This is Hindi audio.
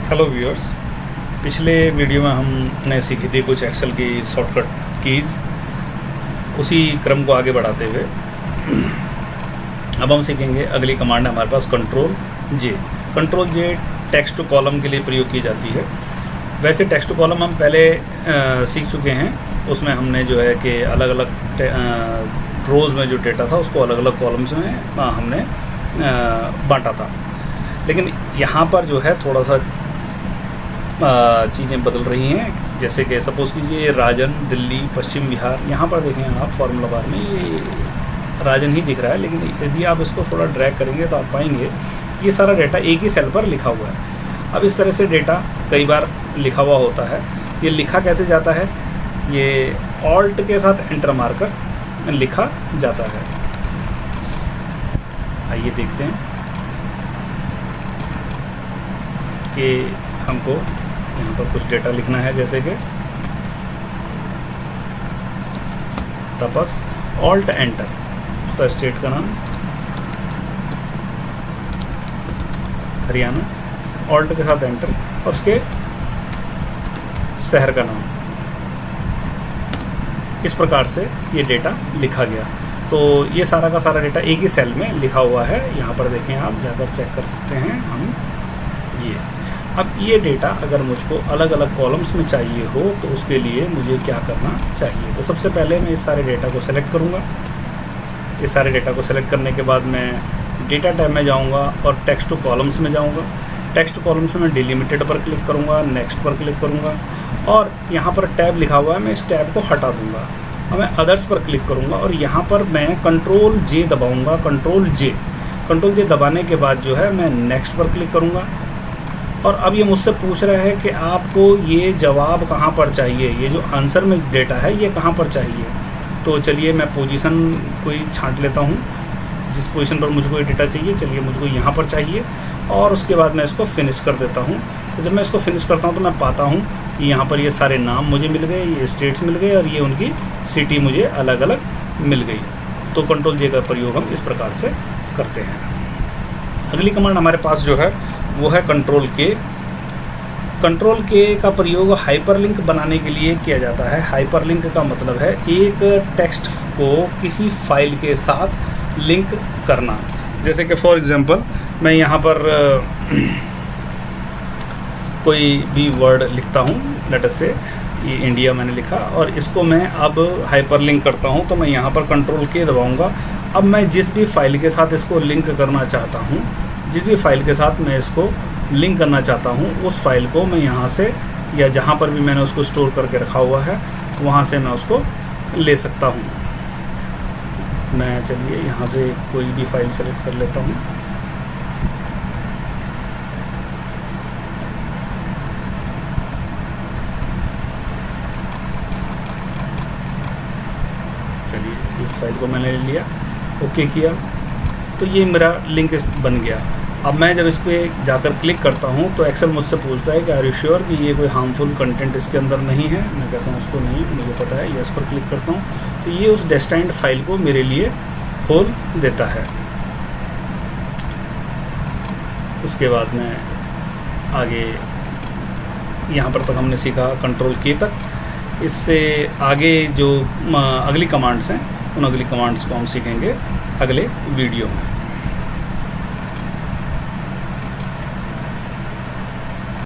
हेलो व्यूअर्स, पिछले वीडियो में हमने सीखी थी कुछ एक्सेल की शॉर्टकट कीज़। उसी क्रम को आगे बढ़ाते हुए अब हम सीखेंगे अगली कमांड है हमारे पास control J. Control J text to column के लिए प्रयोग की जाती है। वैसे टेक्स्ट टू कॉलम हम पहले सीख चुके हैं। उसमें हमने जो है कि अलग अलग रोज़ में जो डेटा था उसको अलग अलग कॉलम्स में हमने बांटा था। लेकिन यहाँ पर जो है थोड़ा सा चीज़ें बदल रही हैं। जैसे कि सपोज़ कीजिए राजन, दिल्ली, पश्चिम बिहार। यहाँ पर देखें आप फार्मूला बार में ये राजन ही दिख रहा है, लेकिन यदि आप इसको थोड़ा ड्रैग करेंगे तो आप पाएंगे ये सारा डेटा एक ही सेल पर लिखा हुआ है। अब इस तरह से डेटा कई बार लिखा हुआ होता है। ये लिखा कैसे जाता है? ये ऑल्ट के साथ एंटर मारकर लिखा जाता है। आइए देखते हैं कि हमको यहाँ पर कुछ डेटा लिखना है। जैसे कि तपस, ऑल्ट एंटर, उसका स्टेट का नाम हरियाणा, ऑल्ट के साथ एंटर और उसके शहर का नाम। इस प्रकार से ये डेटा लिखा गया। तो ये सारा का सारा डेटा एक ही सेल में लिखा हुआ है। यहाँ पर देखें, आप जाकर चेक कर सकते हैं। हम ये अब ये डेटा अगर मुझको अलग अलग कॉलम्स में चाहिए हो तो उसके लिए मुझे क्या करना चाहिए? तो सबसे पहले मैं इस सारे डेटा को सेलेक्ट करूँगा। इस सारे डेटा को सेलेक्ट करने के बाद मैं डेटा टैब में जाऊँगा और टेक्स्ट टू कॉलम्स में जाऊँगा। टेक्स्ट कॉलम्स में डिलिमिटेड पर क्लिक करूँगा, नेक्स्ट पर क्लिक करूँगा और यहाँ पर टैब लिखा हुआ है, मैं इस टैब को हटा दूँगा और मैं अदर्स पर क्लिक करूँगा और यहाँ पर मैं कंट्रोल जे दबाऊँगा। कंट्रोल जे दबाने के बाद जो है मैं नेक्स्ट पर क्लिक करूँगा। और अब ये मुझसे पूछ रहा है कि आपको ये जवाब कहाँ पर चाहिए, ये जो आंसर में डेटा है ये कहाँ पर चाहिए। तो चलिए मैं पोजीशन कोई छांट लेता हूँ, जिस पोजीशन पर मुझको ये डेटा चाहिए। चलिए मुझको यहाँ पर चाहिए और उसके बाद मैं इसको फिनिश कर देता हूँ। तो जब मैं इसको फिनिश करता हूँ तो मैं पाता हूँ कि यहाँ पर ये सारे नाम मुझे मिल गए, ये स्टेट्स मिल गए और ये उनकी सिटी मुझे अलग अलग मिल गई। तो कंट्रोल जे का प्रयोग हम इस प्रकार से करते हैं। अगली कमांड हमारे पास जो है वो है कंट्रोल के। कंट्रोल के का प्रयोग हाइपरलिंक बनाने के लिए किया जाता है। हाइपरलिंक का मतलब है एक टेक्स्ट को किसी फाइल के साथ लिंक करना। जैसे कि फॉर एग्जांपल मैं यहाँ पर कोई भी वर्ड लिखता हूँ, लेट अस से ये इंडिया मैंने लिखा और इसको मैं अब हाइपरलिंक करता हूँ। तो मैं यहाँ पर कंट्रोल के दबाऊँगा। अब मैं जिस भी फाइल के साथ इसको लिंक करना चाहता हूँ, जिस भी फाइल के साथ मैं इसको लिंक करना चाहता हूँ, उस फाइल को मैं यहाँ से या जहाँ पर भी मैंने उसको स्टोर करके रखा हुआ है वहाँ से मैं उसको ले सकता हूँ। मैं चलिए यहाँ से कोई भी फाइल सेलेक्ट कर लेता हूँ। चलिए इस फाइल को मैंने ले लिया, ओके किया, तो ये मेरा लिंक बन गया। अब मैं जब इस पर जाकर क्लिक करता हूँ तो एक्सेल मुझसे पूछता है कि आर यू श्योर कि ये कोई हार्मफुल कंटेंट इसके अंदर नहीं है। मैं कहता हूँ उसको नहीं, मुझे पता है। यस पर क्लिक करता हूँ तो ये उस डेस्टाइन्ड फाइल को मेरे लिए खोल देता है। उसके बाद मैं आगे यहाँ पर तक हमने सीखा कंट्रोल के तक। इससे आगे जो अगली कमांड्स हैं उन अगली कमांड्स को हम सीखेंगे अगले वीडियो में।